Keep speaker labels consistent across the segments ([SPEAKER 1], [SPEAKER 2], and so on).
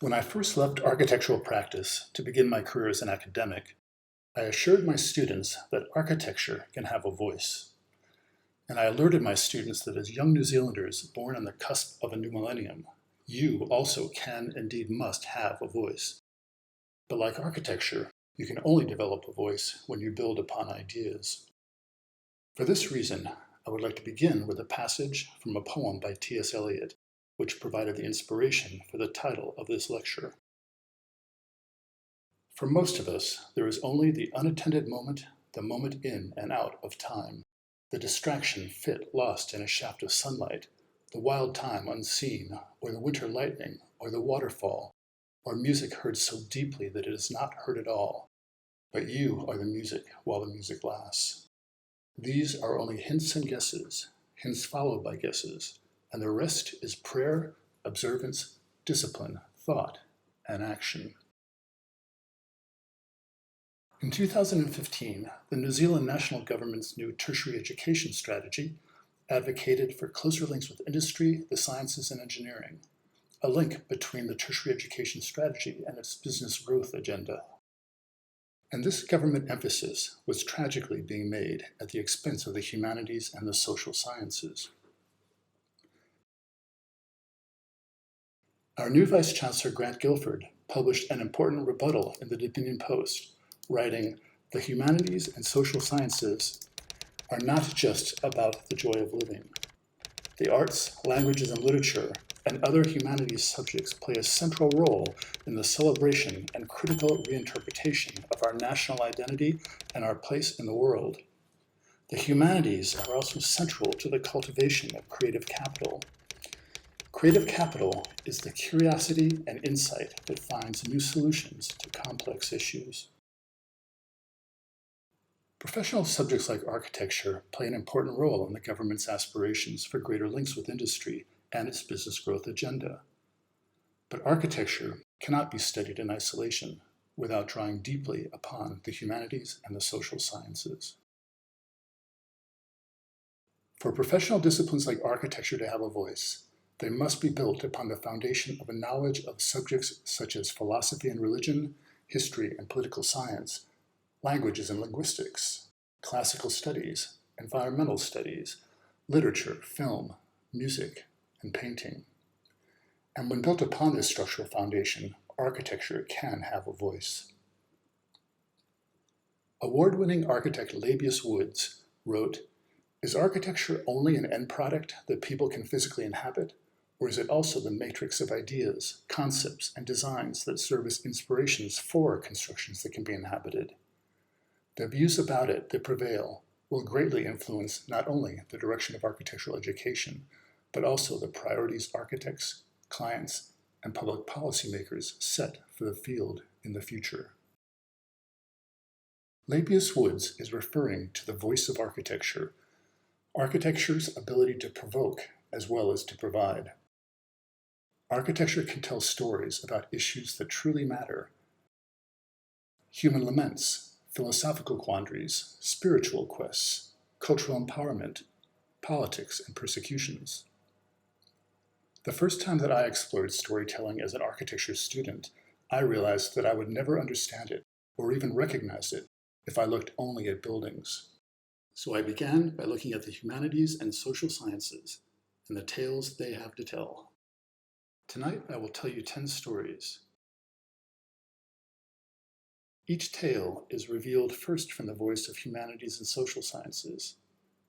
[SPEAKER 1] When I first left architectural practice to begin my career as an academic, I assured my students that architecture can have a voice. And I alerted my students that as young New Zealanders born on the cusp of a new millennium, you also can, indeed must, have a voice. But like architecture, you can only develop a voice when you build upon ideas. For this reason, I would like to begin with a passage from a poem by T.S. Eliot, which provided the inspiration for the title of this lecture. For most of us, there is only the unattended moment, the moment in and out of time, the distraction fit lost in a shaft of sunlight, the wild time unseen, or the winter lightning, or the waterfall, or music heard so deeply that it is not heard at all. But you are the music while the music lasts. These are only hints and guesses, hints followed by guesses, and the rest is prayer, observance, discipline, thought, and action. In 2015, the New Zealand National Government's new tertiary education strategy advocated for closer links with industry, the sciences, and engineering, a link between the tertiary education strategy and its business growth agenda. And this government emphasis was tragically being made at the expense of the humanities and the social sciences. Our new Vice Chancellor, Grant Guilford, published an important rebuttal in the Dominion Post, writing, "The humanities and social sciences are not just about the joy of living. The arts, languages, and literature and other humanities subjects play a central role in the celebration and critical reinterpretation of our national identity and our place in the world. The humanities are also central to the cultivation of creative capital. Creative capital is the curiosity and insight that finds new solutions to complex issues." Professional subjects like architecture play an important role in the government's aspirations for greater links with industry and its business growth agenda. But architecture cannot be studied in isolation without drawing deeply upon the humanities and the social sciences. For professional disciplines like architecture to have a voice, they must be built upon the foundation of a knowledge of subjects such as philosophy and religion, history and political science, languages and linguistics, classical studies, environmental studies, literature, film, music, and painting. And when built upon this structural foundation, architecture can have a voice. Award-winning architect Labius Woods wrote, "Is architecture only an end product that people can physically inhabit, or is it also the matrix of ideas, concepts, and designs that serve as inspirations for constructions that can be inhabited? The views about it that prevail will greatly influence not only the direction of architectural education, but also the priorities architects, clients, and public policymakers set for the field in the future." Labius Woods is referring to the voice of architecture, architecture's ability to provoke as well as to provide. Architecture can tell stories about issues that truly matter: human laments, philosophical quandaries, spiritual quests, cultural empowerment, politics, and persecutions. The first time that I explored storytelling as an architecture student, I realized that I would never understand it or even recognize it if I looked only at buildings. So I began by looking at the humanities and social sciences and the tales they have to tell. Tonight, I will tell you 10 stories. Each tale is revealed first from the voice of humanities and social sciences,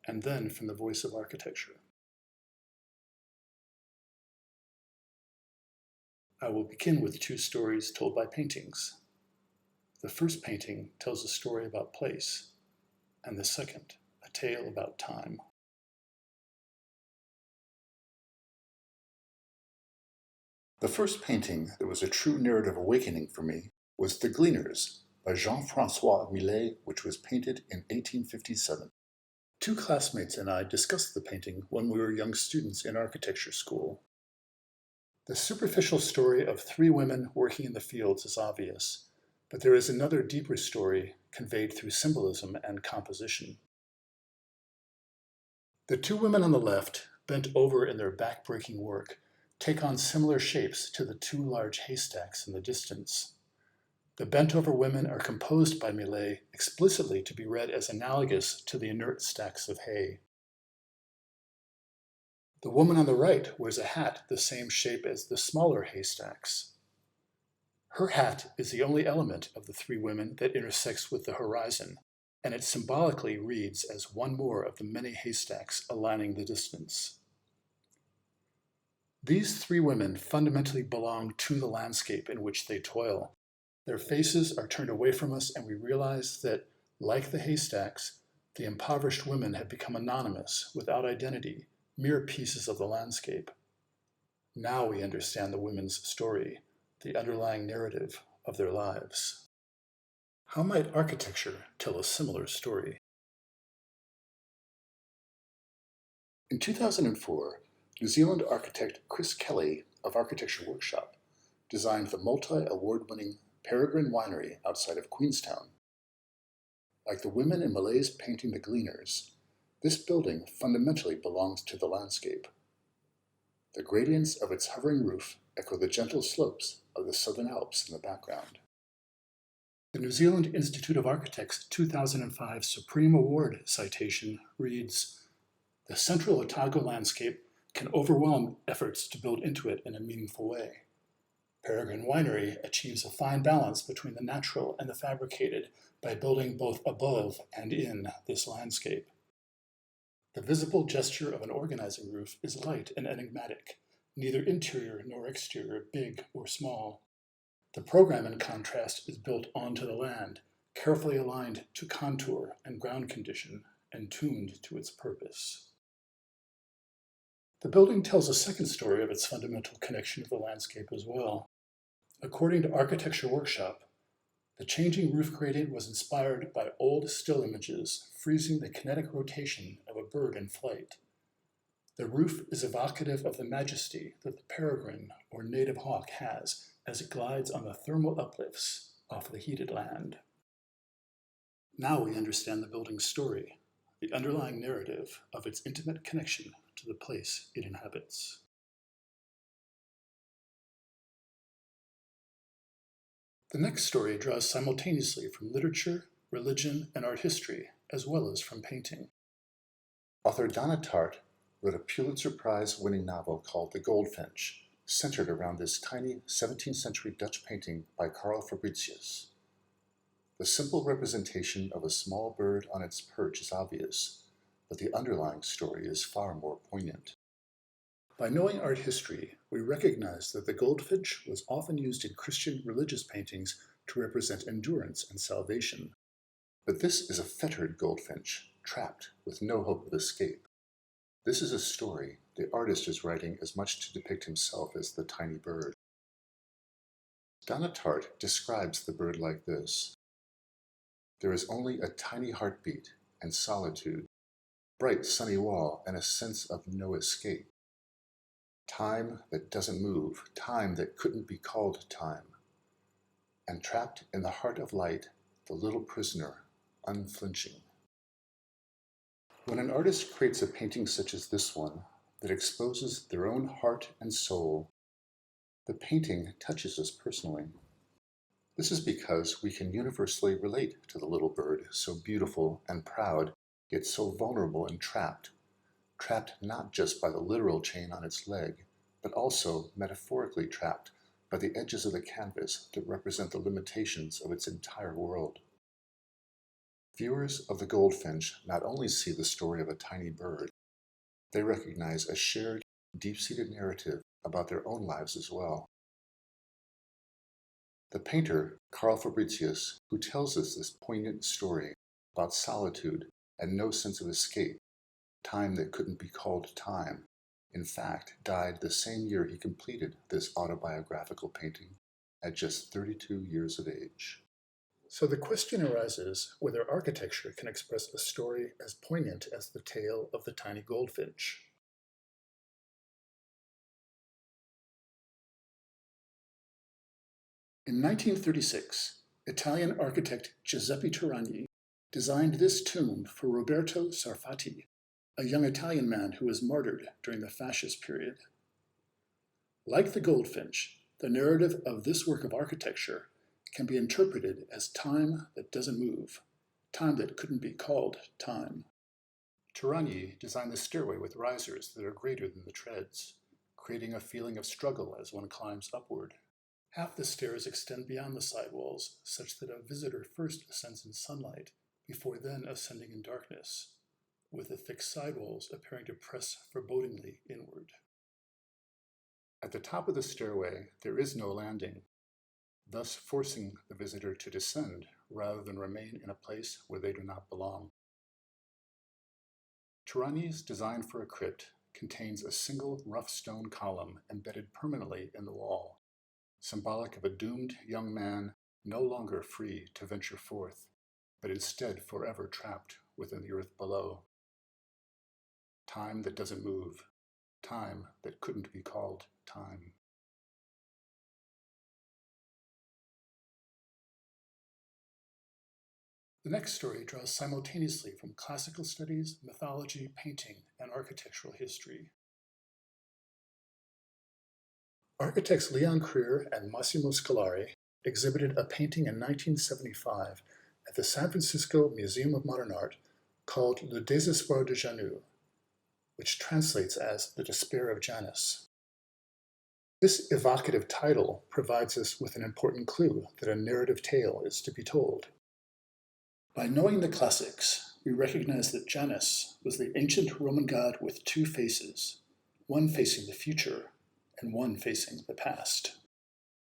[SPEAKER 1] and then from the voice of architecture. I will begin with 2 stories told by paintings. The first painting tells a story about place, and the second, a tale about time. The first painting that was a true narrative awakening for me was The Gleaners by Jean-François Millet, which was painted in 1857. 2 classmates and I discussed the painting when we were young students in architecture school. The superficial story of 3 women working in the fields is obvious, but there is another deeper story conveyed through symbolism and composition. The 2 women on the left, bent over in their back-breaking work, take on similar shapes to the two large haystacks in the distance. The bent-over women are composed by Millet explicitly to be read as analogous to the inert stacks of hay. The woman on the right wears a hat the same shape as the smaller haystacks. Her hat is the only element of the three women that intersects with the horizon, and it symbolically reads as one more of the many haystacks aligning the distance. These three women fundamentally belong to the landscape in which they toil. Their faces are turned away from us, and we realize that, like the haystacks, the impoverished women have become anonymous, without identity, mere pieces of the landscape. Now we understand the women's story, the underlying narrative of their lives. How might architecture tell a similar story? In 2004, New Zealand architect Chris Kelly of Architecture Workshop designed the multi-award-winning Peregrine Winery outside of Queenstown. Like the women in Millet's painting The Gleaners, this building fundamentally belongs to the landscape. The gradients of its hovering roof echo the gentle slopes of the Southern Alps in the background. The New Zealand Institute of Architects' 2005 Supreme Award citation reads, "The central Otago landscape can overwhelm efforts to build into it in a meaningful way. Peregrine Winery achieves a fine balance between the natural and the fabricated by building both above and in this landscape. The visible gesture of an organizing roof is light and enigmatic, neither interior nor exterior, big or small. The program, in contrast, is built onto the land, carefully aligned to contour and ground condition, and tuned to its purpose." The building tells a second story of its fundamental connection to the landscape as well. According to Architecture Workshop, the changing roof gradient was inspired by old still images freezing the kinetic rotation of a bird in flight. The roof is evocative of the majesty that the peregrine or native hawk has as it glides on the thermal uplifts off the heated land. Now we understand the building's story, the underlying narrative of its intimate connection to the place it inhabits. The next story draws simultaneously from literature, religion, and art history, as well as from painting. Author Donna Tartt wrote a Pulitzer Prize-winning novel called The Goldfinch, centered around this tiny 17th century Dutch painting by Carl Fabritius. The simple representation of a small bird on its perch is obvious, but the underlying story is far more poignant. By knowing art history, we recognize that the goldfinch was often used in Christian religious paintings to represent endurance and salvation. But this is a fettered goldfinch, trapped with no hope of escape. This is a story the artist is writing as much to depict himself as the tiny bird. Donna Tartt describes the bird like this: "There is only a tiny heartbeat and solitude, bright sunny wall, and a sense of no escape. Time that doesn't move, time that couldn't be called time. And trapped in the heart of light, the little prisoner, unflinching." When an artist creates a painting such as this one, that exposes their own heart and soul, the painting touches us personally. This is because we can universally relate to the little bird, so beautiful and proud, yet so vulnerable and trapped not just by the literal chain on its leg, but also metaphorically trapped by the edges of the canvas that represent the limitations of its entire world. Viewers of The Goldfinch not only see the story of a tiny bird, they recognize a shared, deep-seated narrative about their own lives as well. The painter, Carl Fabritius, who tells us this poignant story about solitude and no sense of escape, time that couldn't be called time, in fact, died the same year he completed this autobiographical painting at just 32 years of age. So the question arises whether architecture can express a story as poignant as the tale of the tiny goldfinch. In 1936, Italian architect Giuseppe Turagni designed this tomb for Roberto Sarfatti, a young Italian man who was martyred during the fascist period. Like the goldfinch, the narrative of this work of architecture can be interpreted as time that doesn't move, time that couldn't be called time. Turanyi designed the stairway with risers that are greater than the treads, creating a feeling of struggle as one climbs upward. Half the stairs extend beyond the sidewalls, such that a visitor first ascends in sunlight, before then ascending in darkness, with the thick sidewalls appearing to press forebodingly inward. At the top of the stairway, there is no landing, thus forcing the visitor to descend rather than remain in a place where they do not belong. Turanyi's design for a crypt contains a single rough stone column embedded permanently in the wall, symbolic of a doomed young man no longer free to venture forth, but instead forever trapped within the earth below. Time that doesn't move, time that couldn't be called time. The next story draws simultaneously from classical studies, mythology, painting, and architectural history. Architects Leon Krier and Massimo Scolari exhibited a painting in 1975 at the San Francisco Museum of Modern Art called Le Désespoir de Janus, which translates as The Despair of Janus. This evocative title provides us with an important clue that a narrative tale is to be told. By knowing the classics, we recognize that Janus was the ancient Roman god with two faces, one facing the future and one facing the past.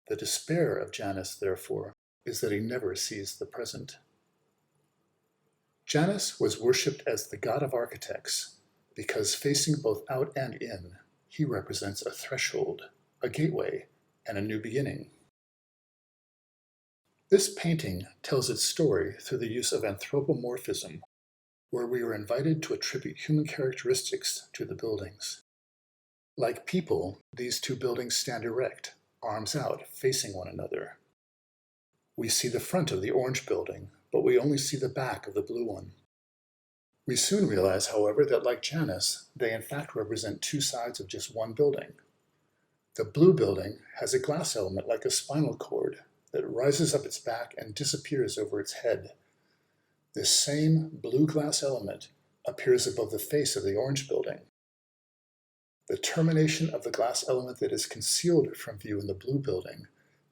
[SPEAKER 1] The despair of Janus, therefore, is that he never sees the present. Janus was worshipped as the god of architects because, facing both out and in, he represents a threshold, a gateway, and a new beginning. This painting tells its story through the use of anthropomorphism, where we are invited to attribute human characteristics to the buildings. Like people, these two buildings stand erect, arms out, facing one another. We see the front of the orange building, but we only see the back of the blue one. We soon realize, however, that like Janus, they in fact represent two sides of just one building. The blue building has a glass element like a spinal cord that rises up its back and disappears over its head. This same blue glass element appears above the face of the orange building. The termination of the glass element that is concealed from view in the blue building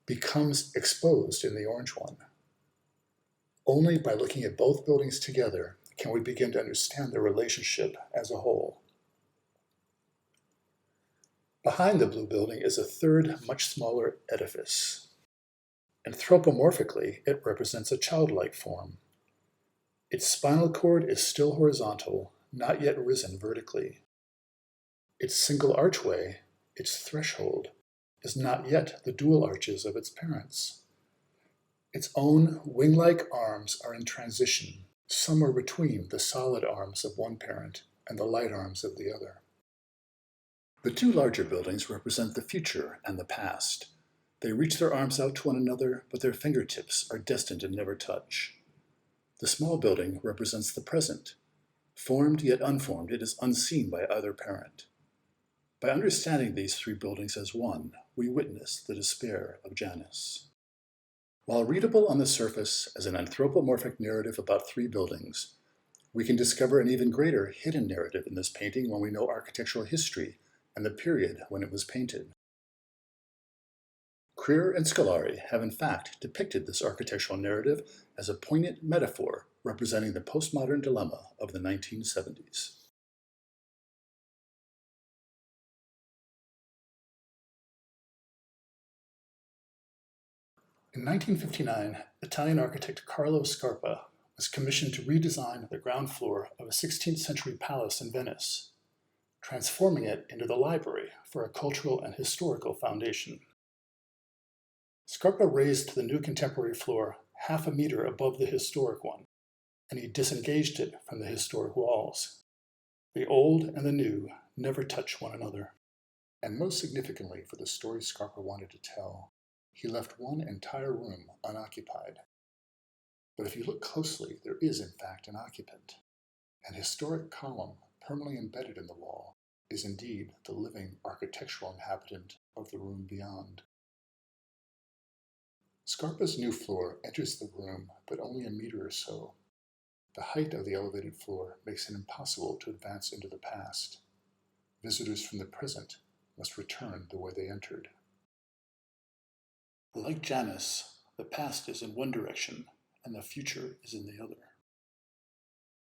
[SPEAKER 1] becomes exposed in the orange one. Only by looking at both buildings together can we begin to understand their relationship as a whole. Behind the blue building is a third, much smaller edifice. Anthropomorphically, it represents a childlike form. Its spinal cord is still horizontal, not yet risen vertically. Its single archway, its threshold, is not yet the dual arches of its parents. Its own wing-like arms are in transition, somewhere between the solid arms of one parent and the light arms of the other. The two larger buildings represent the future and the past. They reach their arms out to one another, but their fingertips are destined to never touch. The small building represents the present. Formed yet unformed, it is unseen by either parent. By understanding these three buildings as one, we witness the despair of Janus. While readable on the surface as an anthropomorphic narrative about three buildings, we can discover an even greater hidden narrative in this painting when we know architectural history and the period when it was painted. Krier and Scolari have in fact depicted this architectural narrative as a poignant metaphor representing the postmodern dilemma of the 1970s. In 1959, Italian architect Carlo Scarpa was commissioned to redesign the ground floor of a 16th century palace in Venice, transforming it into the library for a cultural and historical foundation. Scarpa raised the new contemporary floor half a meter above the historic one, and he disengaged it from the historic walls. The old and the new never touch one another. And most significantly for the story Scarpa wanted to tell, he left one entire room unoccupied. But if you look closely, there is in fact an occupant. An historic column permanently embedded in the wall is indeed the living architectural inhabitant of the room beyond. Scarpa's new floor enters the room, but only a meter or so. The height of the elevated floor makes it impossible to advance into the past. Visitors from the present must return the way they entered. Like Janus, the past is in one direction and the future is in the other.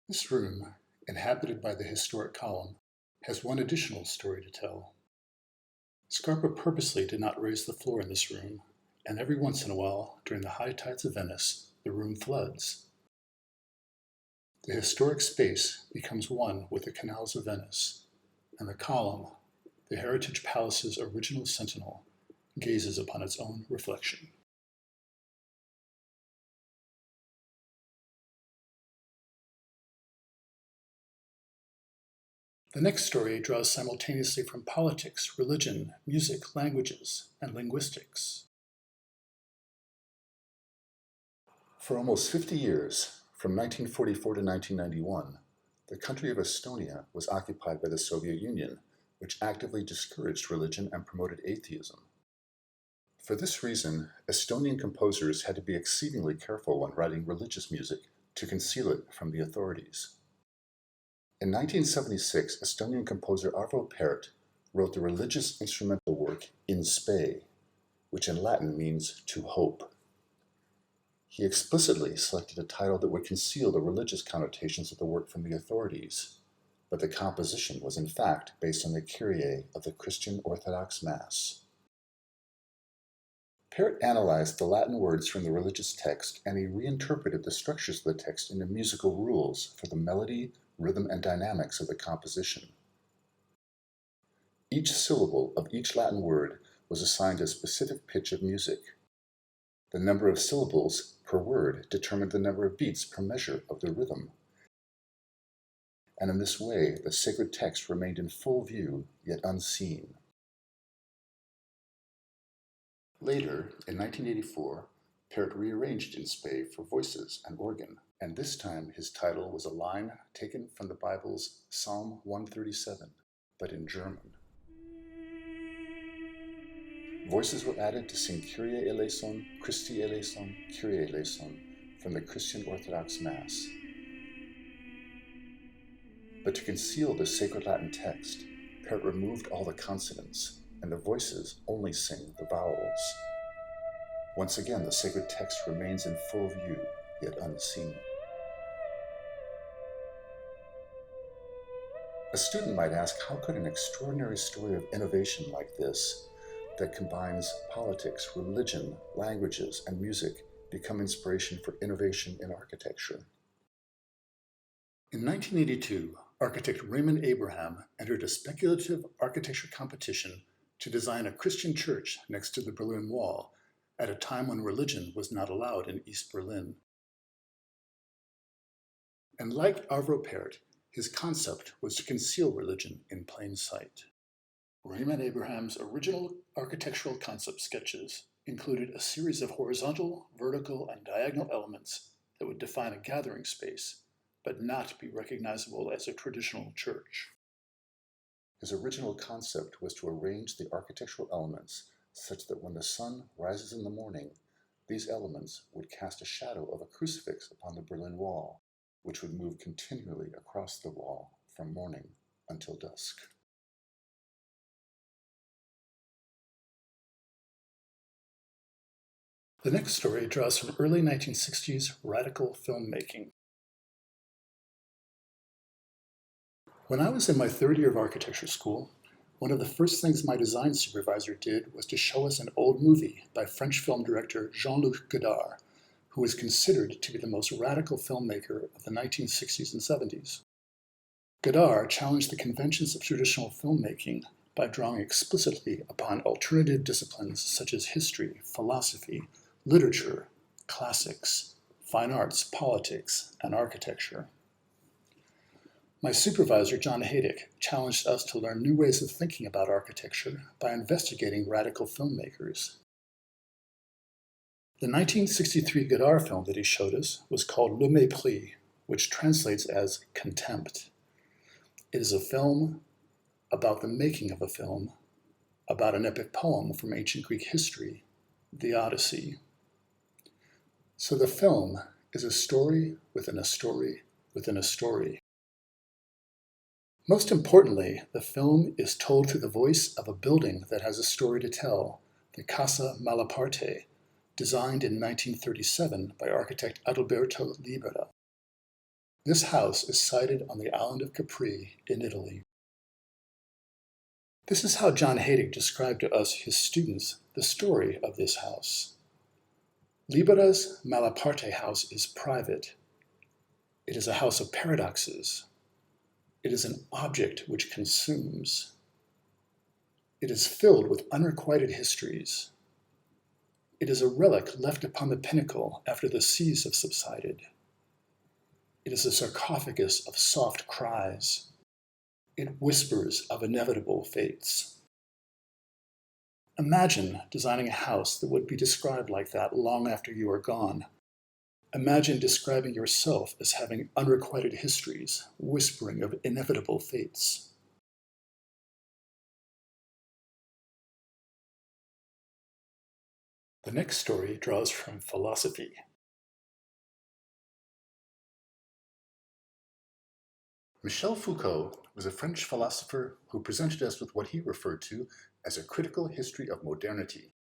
[SPEAKER 1] This room, inhabited by the historic column, has one additional story to tell. Scarpa purposely did not raise the floor in this room, and every once in a while, during the high tides of Venice, the room floods. The historic space becomes one with the canals of Venice, and the column, the Heritage Palace's original sentinel, gazes upon its own reflection. The next story draws simultaneously from politics, religion, music, languages, and linguistics. For almost 50 years, from 1944 to 1991, the country of Estonia was occupied by the Soviet Union, which actively discouraged religion and promoted atheism. For this reason, Estonian composers had to be exceedingly careful when writing religious music to conceal it from the authorities. In 1976, Estonian composer Arvo Pärt wrote the religious instrumental work In Spe, which in Latin means to hope. He explicitly selected a title that would conceal the religious connotations of the work from the authorities, but the composition was in fact based on the Kyrie of the Christian Orthodox Mass. Pärt analyzed the Latin words from the religious text, and he reinterpreted the structures of the text into musical rules for the melody, rhythm, and dynamics of the composition. Each syllable of each Latin word was assigned a specific pitch of music. The number of syllables per word determined the number of beats per measure of the rhythm. And in this way, the sacred text remained in full view, yet unseen. Later, in 1984, Pärt rearranged In Spe for voices and organ, and this time his title was a line taken from the Bible's Psalm 137, but in German. Voices were added to sing Kyrie eleison, Christi eleison, Kyrie eleison from the Christian Orthodox Mass. But to conceal the sacred Latin text, Pärt removed all the consonants, and the voices only sing the vowels. Once again, the sacred text remains in full view, yet unseen. A student might ask, how could an extraordinary story of innovation like this, that combines politics, religion, languages, and music, become inspiration for innovation in architecture? In 1982, architect Raymond Abraham entered a speculative architecture competition to design a Christian church next to the Berlin Wall at a time when religion was not allowed in East Berlin. And like Arvo Pärt, his concept was to conceal religion in plain sight. Raymond Abraham's original architectural concept sketches included a series of horizontal, vertical, and diagonal elements that would define a gathering space, but not be recognizable as a traditional church. His original concept was to arrange the architectural elements such that when the sun rises in the morning, these elements would cast a shadow of a crucifix upon the Berlin Wall, which would move continually across the wall from morning until dusk. The next story draws from early 1960s radical filmmaking. When I was in my third year of architecture school, one of the first things my design supervisor did was to show us an old movie by French film director Jean-Luc Godard, who was considered to be the most radical filmmaker of the 1960s and 70s. Godard challenged the conventions of traditional filmmaking by drawing explicitly upon alternative disciplines such as history, philosophy, literature, classics, fine arts, politics, and architecture. My supervisor, John Haydick, challenged us to learn new ways of thinking about architecture by investigating radical filmmakers. The 1963 Godard film that he showed us was called Le Mépris, which translates as contempt. It is a film about the making of a film, about an epic poem from ancient Greek history, the Odyssey. So the film is a story within a story within a story. Most importantly, the film is told through the voice of a building that has a story to tell, the Casa Malaparte, designed in 1937 by architect Adalberto Libera. This house is sited on the island of Capri in Italy. This is how John Haydig described to us, his students, the story of this house. Libera's Malaparte house is private. It is a house of paradoxes. It is an object which consumes. It is filled with unrequited histories. It is a relic left upon the pinnacle after the seas have subsided. It is a sarcophagus of soft cries. It whispers of inevitable fates. Imagine designing a house that would be described like that long after you are gone. Imagine describing yourself as having unrequited histories, whispering of inevitable fates. The next story draws from philosophy. Michel Foucault was a French philosopher who presented us with what he referred to as a critical history of modernity.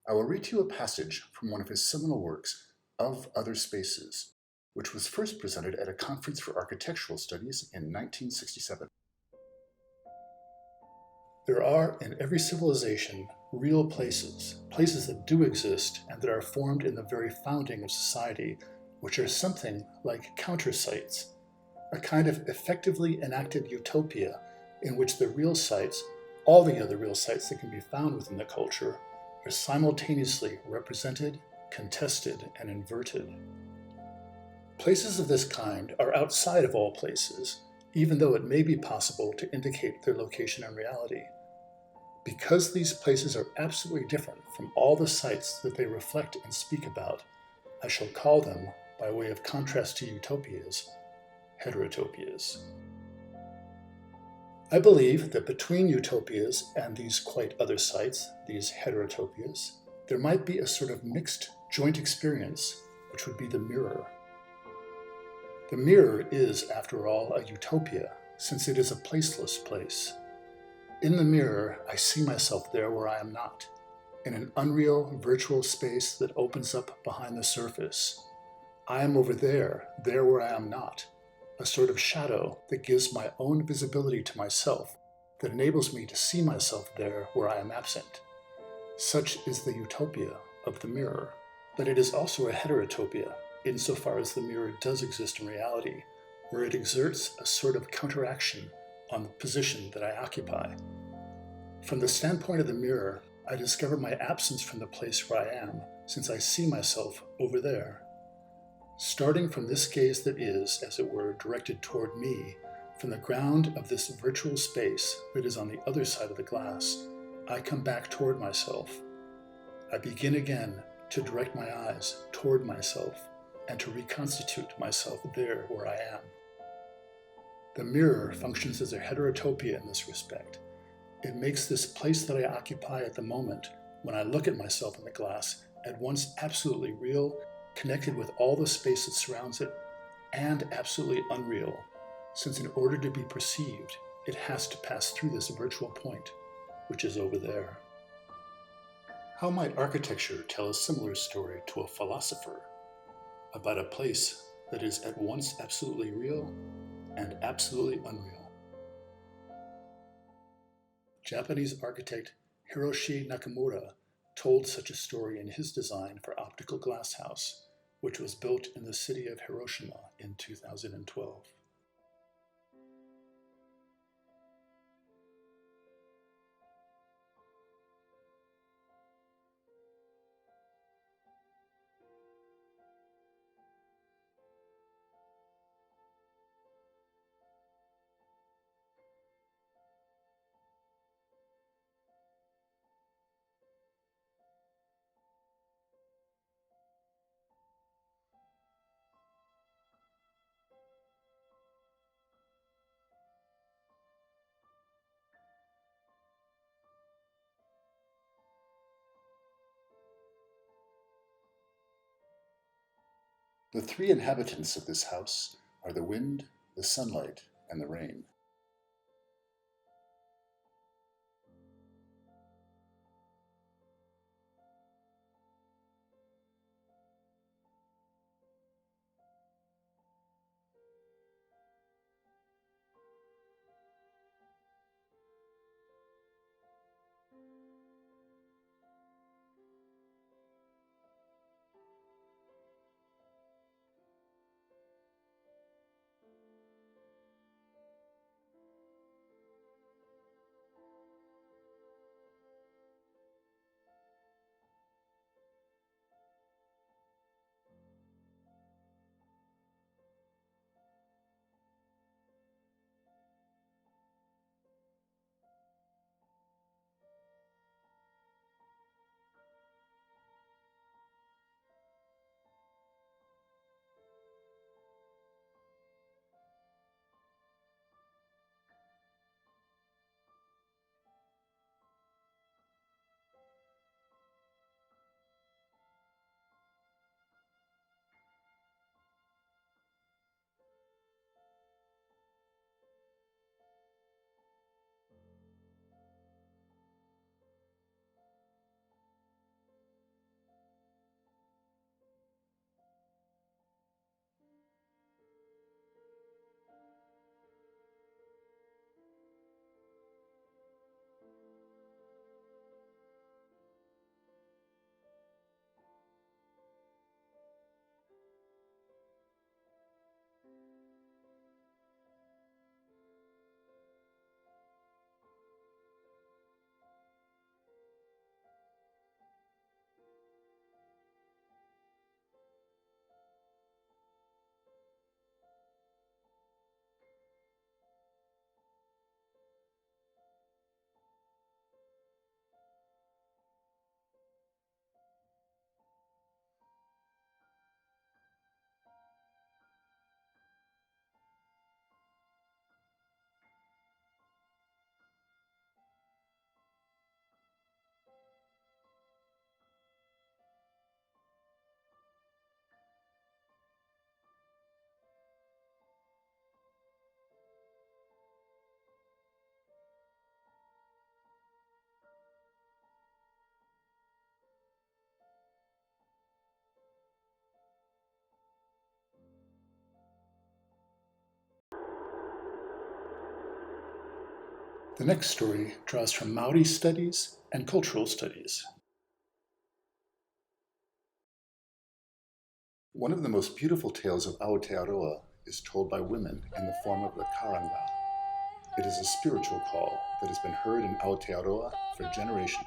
[SPEAKER 1] I will read to you a passage from one of his seminal works, Of Other Spaces, which was first presented at a conference for architectural studies in 1967. There are in every civilization real places, places that do exist and that are formed in the very founding of society, which are something like counter sites, a kind of effectively enacted utopia in which the real sites, all the other real sites that can be found within the culture, are simultaneously represented, contested, and inverted. Places of this kind are outside of all places, even though it may be possible to indicate their location in reality. Because these places are absolutely different from all the sites that they reflect and speak about, I shall call them, by way of contrast to utopias, heterotopias. I believe that between utopias and these quite other sites, these heterotopias, there might be a sort of mixed joint experience, which would be the mirror. The mirror is, after all, a utopia, since it is a placeless place. In the mirror, I see myself there where I am not, in an unreal virtual space that opens up behind the surface. I am over there, there where I am not, a sort of shadow that gives my own visibility to myself, that enables me to see myself there where I am absent. Such is the utopia of the mirror. But it is also a heterotopia, insofar as the mirror does exist in reality, where it exerts a sort of counteraction on the position that I occupy. From the standpoint of the mirror, I discover my absence from the place where I am, since I see myself over there. Starting from this gaze that is, as it were, directed toward me, from the ground of this virtual space that is on the other side of the glass, I come back toward myself. I begin again to direct my eyes toward myself and to reconstitute myself there where I am. The mirror functions as a heterotopia in this respect. It makes this place that I occupy at the moment, when I look at myself in the glass, at once absolutely real, connected with all the space that surrounds it, and absolutely unreal, since in order to be perceived, it has to pass through this virtual point, which is over there. How might architecture tell a similar story to a philosopher about a place that is at once absolutely real and absolutely unreal? Japanese architect Hiroshi Nakamura told such a story in his design for Optical Glass House, which was built in the city of Hiroshima in 2012. The three inhabitants of this house are the wind, the sunlight, and the rain. The next story draws from Māori studies and cultural studies. One of the most beautiful tales of Aotearoa is told by women in the form of the karanga. It is a spiritual call that has been heard in Aotearoa for generations,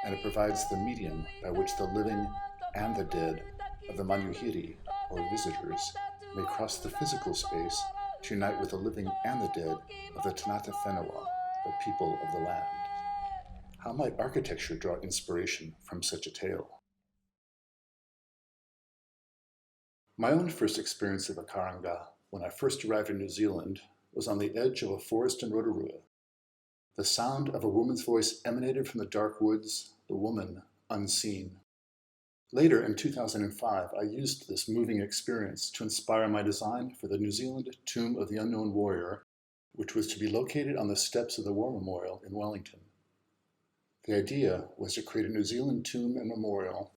[SPEAKER 1] and it provides the medium by which the living and the dead of the manuhiri, or visitors, may cross the physical space to unite with the living and the dead of the Tanata Whenua, the people of the land. How might architecture draw inspiration from such a tale? My own first experience of a karanga when I first arrived in New Zealand was on the edge of a forest in Rotorua. The sound of a woman's voice emanated from the dark woods, the woman unseen. Later, in 2005, I used this moving experience to inspire my design for the New Zealand Tomb of the Unknown Warrior, which was to be located on the steps of the War Memorial in Wellington. The idea was to create a New Zealand tomb and memorial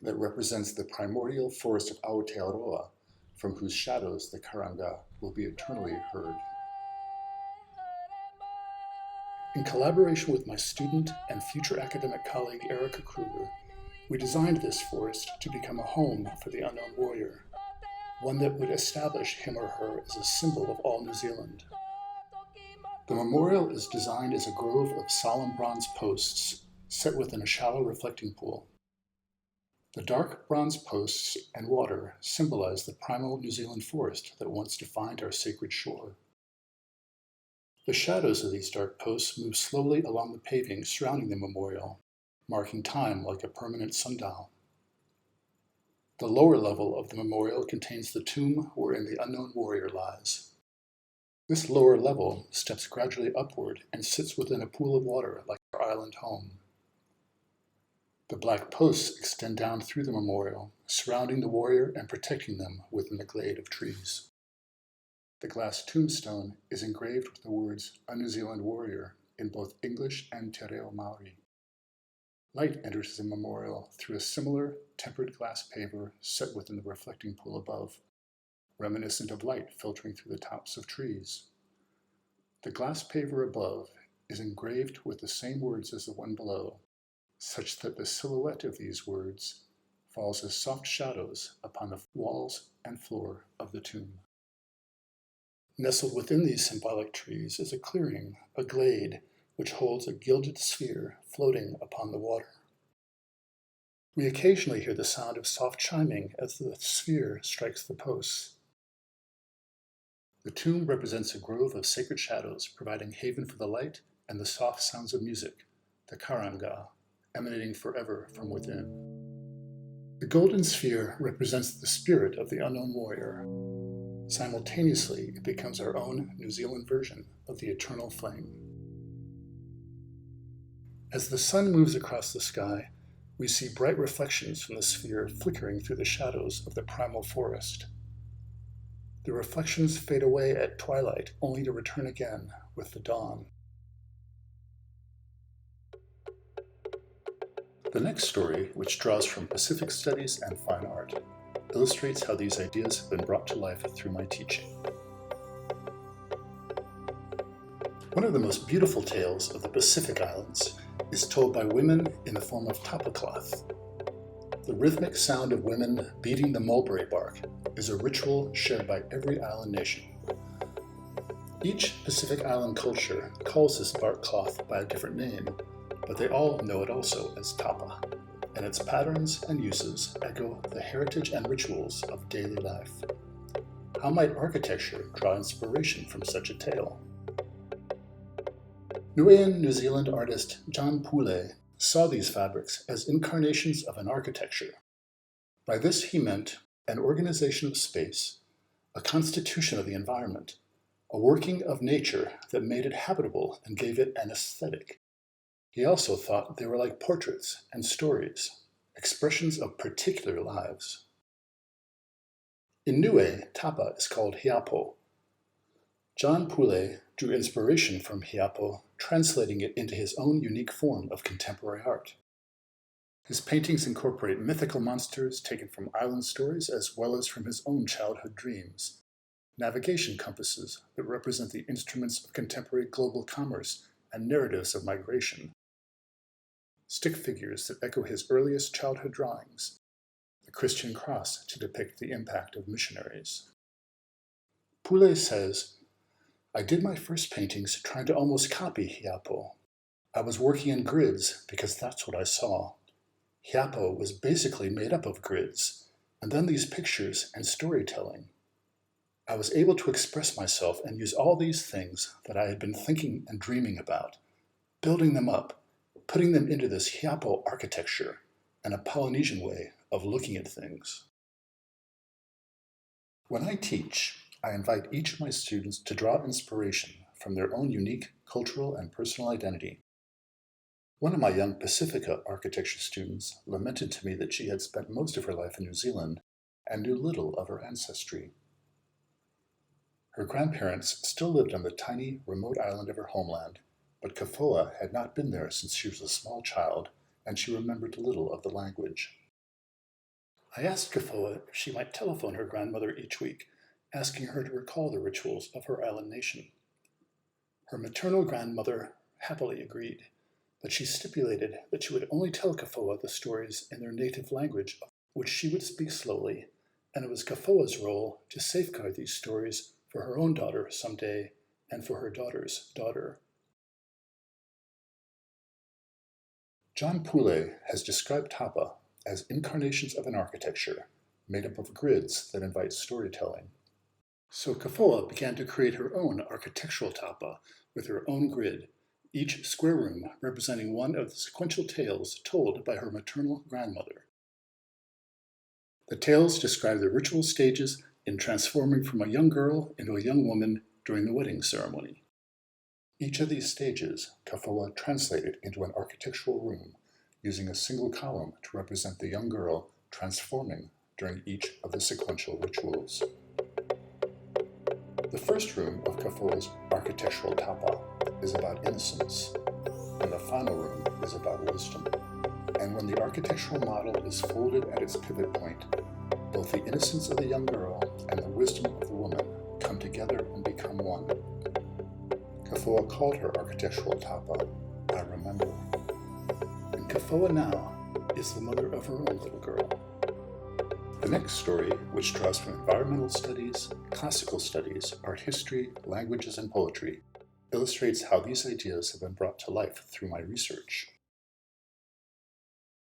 [SPEAKER 1] that represents the primordial forest of Aotearoa, from whose shadows the karanga will be eternally heard. In collaboration with my student and future academic colleague Erica Kruger, we designed this forest to become a home for the unknown warrior, one that would establish him or her as a symbol of all New Zealand. The memorial is designed as a grove of solemn bronze posts set within a shallow reflecting pool. The dark bronze posts and water symbolize the primal New Zealand forest that once defined our sacred shore. The shadows of these dark posts move slowly along the paving surrounding the memorial, marking time like a permanent sundial. The lower level of the memorial contains the tomb wherein the unknown warrior lies. This lower level steps gradually upward and sits within a pool of water like our island home. The black posts extend down through the memorial, surrounding the warrior and protecting them within the glade of trees. The glass tombstone is engraved with the words "A New Zealand Warrior" in both English and Te Reo Māori. Light enters the memorial through a similar tempered glass paver set within the reflecting pool above, reminiscent of light filtering through the tops of trees. The glass paver above is engraved with the same words as the one below, such that the silhouette of these words falls as soft shadows upon the walls and floor of the tomb. Nestled within these symbolic trees is a clearing, a glade, which holds a gilded sphere floating upon the water. We occasionally hear the sound of soft chiming as the sphere strikes the posts. The tomb represents a grove of sacred shadows, providing haven for the light and the soft sounds of music, the karanga, emanating forever from within. The golden sphere represents the spirit of the unknown warrior. Simultaneously, it becomes our own New Zealand version of the eternal flame. As the sun moves across the sky, we see bright reflections from the sphere flickering through the shadows of the primal forest. The reflections fade away at twilight, only to return again with the dawn. The next story, which draws from Pacific studies and fine art, illustrates how these ideas have been brought to life through my teaching. One of the most beautiful tales of the Pacific Islands is told by women in the form of tapa cloth. The rhythmic sound of women beating the mulberry bark is a ritual shared by every island nation. Each Pacific Island culture calls this bark cloth by a different name, but they all know it also as tapa, and its patterns and uses echo the heritage and rituals of daily life. How might architecture draw inspiration from such a tale? Niuean New Zealand artist John Pule saw these fabrics as incarnations of an architecture. By this he meant an organization of space, a constitution of the environment, a working of nature that made it habitable and gave it an aesthetic. He also thought they were like portraits and stories, expressions of particular lives. In Niue, tapa is called hiapo. John Pule drew inspiration from hiapo, translating it into his own unique form of contemporary art. His paintings incorporate mythical monsters taken from island stories as well as from his own childhood dreams, navigation compasses that represent the instruments of contemporary global commerce and narratives of migration, stick figures that echo his earliest childhood drawings, the Christian cross to depict the impact of missionaries. Pule says, "I did my first paintings trying to almost copy hiapo. I was working in grids because that's what I saw. Hiapo was basically made up of grids, and then these pictures and storytelling. I was able to express myself and use all these things that I had been thinking and dreaming about, building them up, putting them into this hiapo architecture and a Polynesian way of looking at things." When I teach, I invite each of my students to draw inspiration from their own unique cultural and personal identity. One of my young Pasifika architecture students lamented to me that she had spent most of her life in New Zealand and knew little of her ancestry. Her grandparents still lived on the tiny, remote island of her homeland, but Kafoa had not been there since she was a small child, and she remembered little of the language. I asked Kafoa if she might telephone her grandmother each week, asking her to recall the rituals of her island nation. Her maternal grandmother happily agreed, but she stipulated that she would only tell Kafoa the stories in their native language, which she would speak slowly, and it was Kafoa's role to safeguard these stories for her own daughter someday and for her daughter's daughter. John Pule has described tapa as incarnations of an architecture made up of grids that invite storytelling. So Kafoa began to create her own architectural tapa with her own grid, each square room representing one of the sequential tales told by her maternal grandmother. The tales describe the ritual stages in transforming from a young girl into a young woman during the wedding ceremony. Each of these stages Kafoa translated into an architectural room, using a single column to represent the young girl transforming during each of the sequential rituals. The first room of Kafoa's architectural tapa is about innocence, and the final room is about wisdom. And when the architectural model is folded at its pivot point, both the innocence of the young girl and the wisdom of the woman come together and become one. Kafoa called her architectural tapa, I remember. And Kafoa now is the mother of her own little girl. The next story, which draws from environmental studies, classical studies, art history, languages, and poetry, illustrates how these ideas have been brought to life through my research.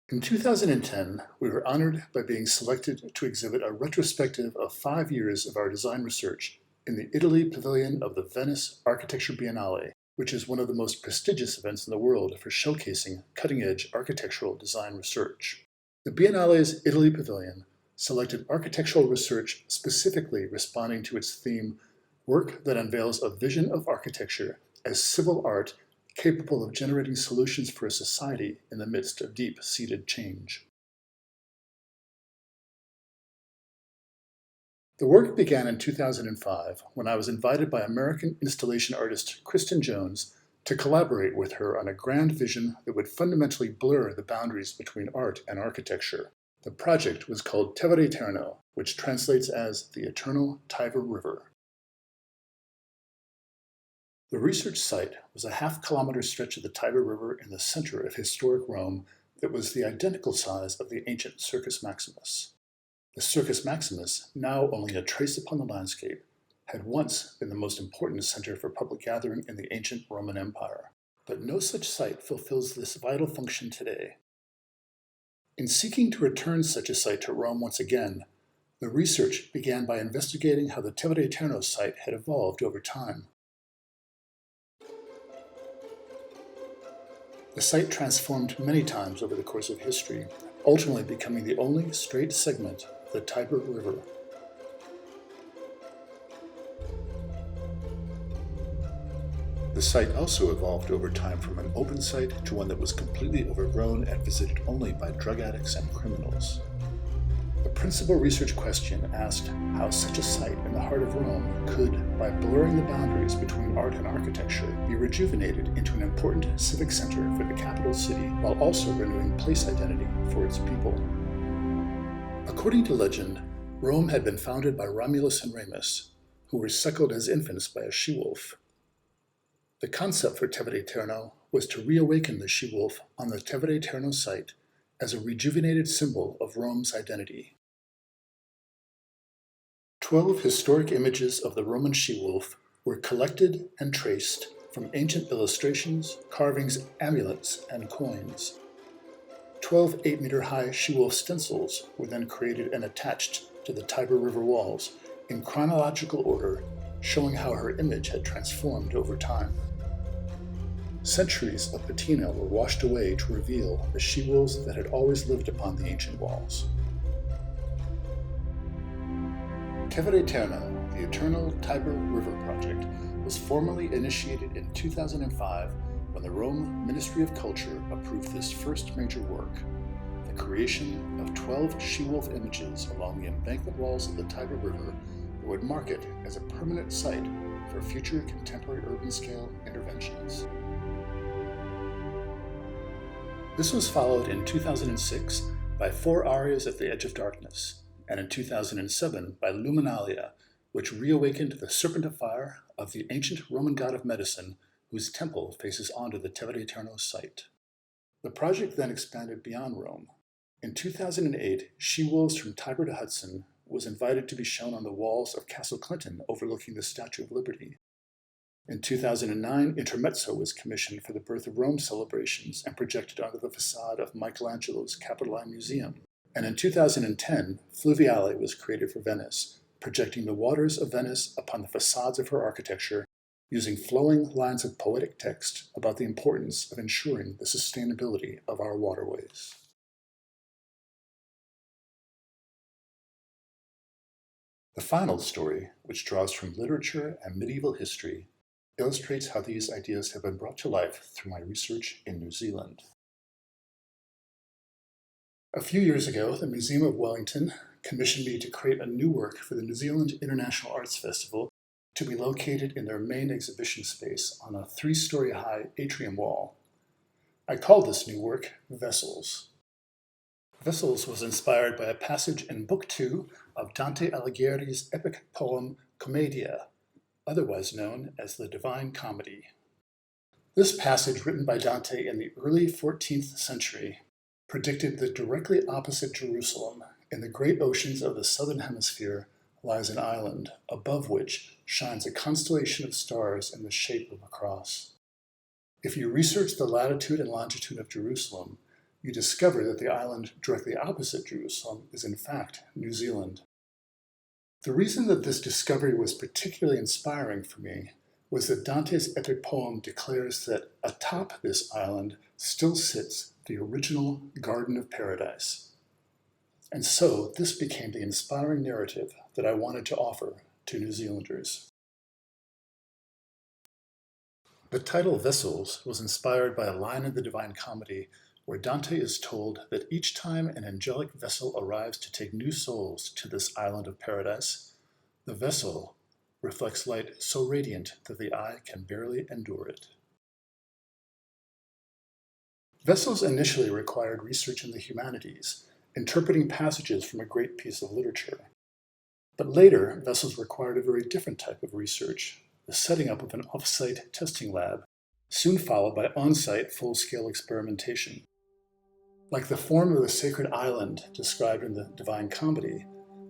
[SPEAKER 1] In 2010, we were honored by being selected to exhibit a retrospective of 5 years of our design research in the Italy Pavilion of the Venice Architecture Biennale, which is one of the most prestigious events in the world for showcasing cutting-edge architectural design research. The Biennale's Italy Pavilion selected architectural research specifically responding to its theme, work that unveils a vision of architecture as civil art capable of generating solutions for a society in the midst of deep-seated change. The work began in 2005 when I was invited by American installation artist Kristen Jones to collaborate with her on a grand vision that would fundamentally blur the boundaries between art and architecture. The project was called Tevere Eterno, which translates as the Eternal Tiber River. The research site was a half-kilometer stretch of the Tiber River in the center of historic Rome that was the identical size of the ancient Circus Maximus. The Circus Maximus, now only a trace upon the landscape, had once been the most important center for public gathering in the ancient Roman Empire. But no such site fulfills this vital function today. In seeking to return such a site to Rome once again, the research began by investigating how the Tevere Eterno site had evolved over time. The site transformed many times over the course of history, ultimately becoming the only straight segment of the Tiber River. The site also evolved over time from an open site to one that was completely overgrown and visited only by drug addicts and criminals. The principal research question asked how such a site in the heart of Rome could, by blurring the boundaries between art and architecture, be rejuvenated into an important civic center for the capital city while also renewing place identity for its people. According to legend, Rome had been founded by Romulus and Remus, who were suckled as infants by a she-wolf. The concept for Tevere Eterno was to reawaken the she-wolf on the Tevere Eterno site as a rejuvenated symbol of Rome's identity. 12 historic images of the Roman she-wolf were collected and traced from ancient illustrations, carvings, amulets, and coins. 12 8-meter-high she-wolf stencils were then created and attached to the Tiber River walls in chronological order, showing how her image had transformed over time. Centuries of patina were washed away to reveal the she-wolves that had always lived upon the ancient walls. Tevere Eterno, the Eternal Tiber River Project, was formally initiated in 2005 when the Rome Ministry of Culture approved this first major work, the creation of 12 she-wolf images along the embankment walls of the Tiber River that would mark it as a permanent site for future contemporary urban-scale interventions. This was followed in 2006 by 4 arias at the Edge of Darkness, and in 2007 by Luminalia, which reawakened the Serpent of Fire of the ancient Roman god of medicine, whose temple faces onto the Tevere Eterno site. The project then expanded beyond Rome. In 2008, she-wolves from Tiber to Hudson was invited to be shown on the walls of Castle Clinton overlooking the Statue of Liberty. In 2009, Intermezzo was commissioned for the Birth of Rome celebrations and projected onto the facade of Michelangelo's Capitoline Museum. And in 2010, Fluviale was created for Venice, projecting the waters of Venice upon the facades of her architecture, using flowing lines of poetic text about the importance of ensuring the sustainability of our waterways. The final story, which draws from literature and medieval history, illustrates how these ideas have been brought to life through my research in New Zealand. A few years ago, the Museum of Wellington commissioned me to create a new work for the New Zealand International Arts Festival to be located in their main exhibition space on a 3-story high atrium wall. I called this new work Vessels. Vessels was inspired by a passage in Book 2 of Dante Alighieri's epic poem Commedia, otherwise known as the Divine Comedy. This passage, written by Dante in the early 14th century, predicted that directly opposite Jerusalem, in the great oceans of the southern hemisphere, lies an island, above which shines a constellation of stars in the shape of a cross. If you research the latitude and longitude of Jerusalem, you discover that the island directly opposite Jerusalem is in fact New Zealand. The reason that this discovery was particularly inspiring for me was that Dante's epic poem declares that atop this island still sits the original Garden of Paradise. And so this became the inspiring narrative that I wanted to offer to New Zealanders. The title Vessels was inspired by a line in the Divine Comedy where Dante is told that each time an angelic vessel arrives to take new souls to this island of paradise, the vessel reflects light so radiant that the eye can barely endure it. Vessels initially required research in the humanities, interpreting passages from a great piece of literature. But later, Vessels required a very different type of research, the setting up of an off-site testing lab, soon followed by on-site full-scale experimentation. Like the form of the sacred island described in the Divine Comedy,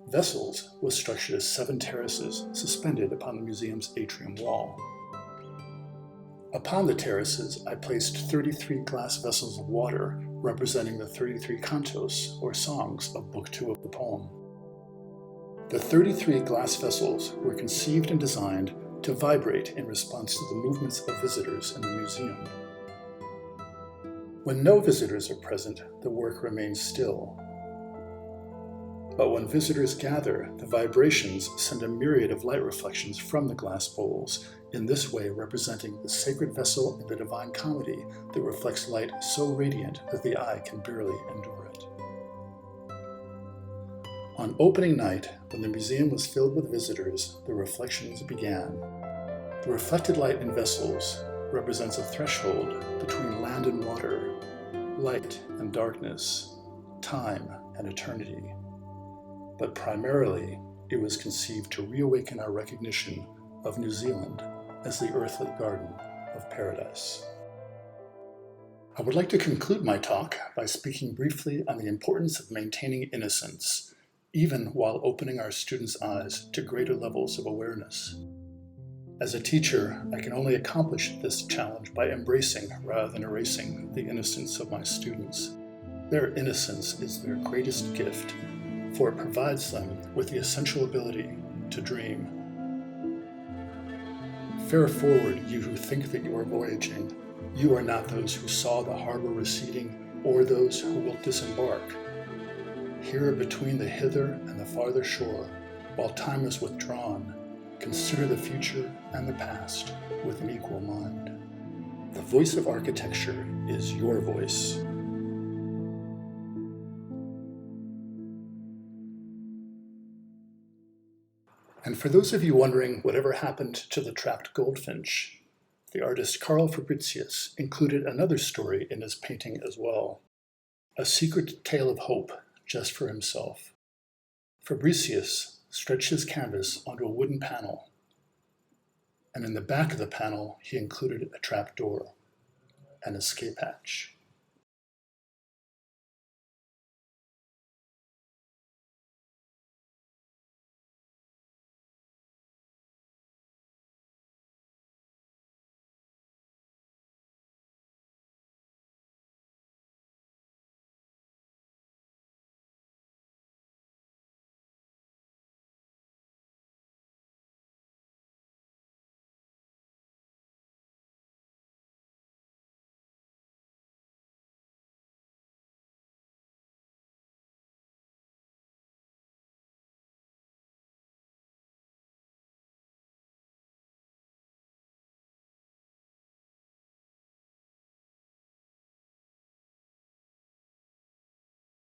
[SPEAKER 1] Vessels was structured as 7 terraces suspended upon the museum's atrium wall. Upon the terraces, I placed 33 glass vessels of water representing the 33 cantos, or songs, of Book 2 of the poem. The 33 glass vessels were conceived and designed to vibrate in response to the movements of visitors in the museum. When no visitors are present, the work remains still. But when visitors gather, the vibrations send a myriad of light reflections from the glass bowls, in this way representing the sacred vessel in the Divine Comedy that reflects light so radiant that the eye can barely endure it. On opening night, when the museum was filled with visitors, the reflections began. The reflected light in Vessels represents a threshold between land and water, light and darkness, time and eternity. But primarily, it was conceived to reawaken our recognition of New Zealand as the earthly garden of paradise. I would like to conclude my talk by speaking briefly on the importance of maintaining innocence, even while opening our students' eyes to greater levels of awareness. As a teacher, I can only accomplish this challenge by embracing rather than erasing the innocence of my students. Their innocence is their greatest gift, for it provides them with the essential ability to dream. Fare forward, you who think that you are voyaging. You are not those who saw the harbor receding, or those who will disembark. Here between the hither and the farther shore, while time is withdrawn, consider the future and the past with an equal mind. The voice of architecture is your voice. And for those of you wondering whatever happened to the trapped goldfinch, the artist Carl Fabricius included another story in his painting as well, a secret tale of hope just for himself. Fabricius stretched his canvas onto a wooden panel, and in the back of the panel he included a trap door, an escape hatch.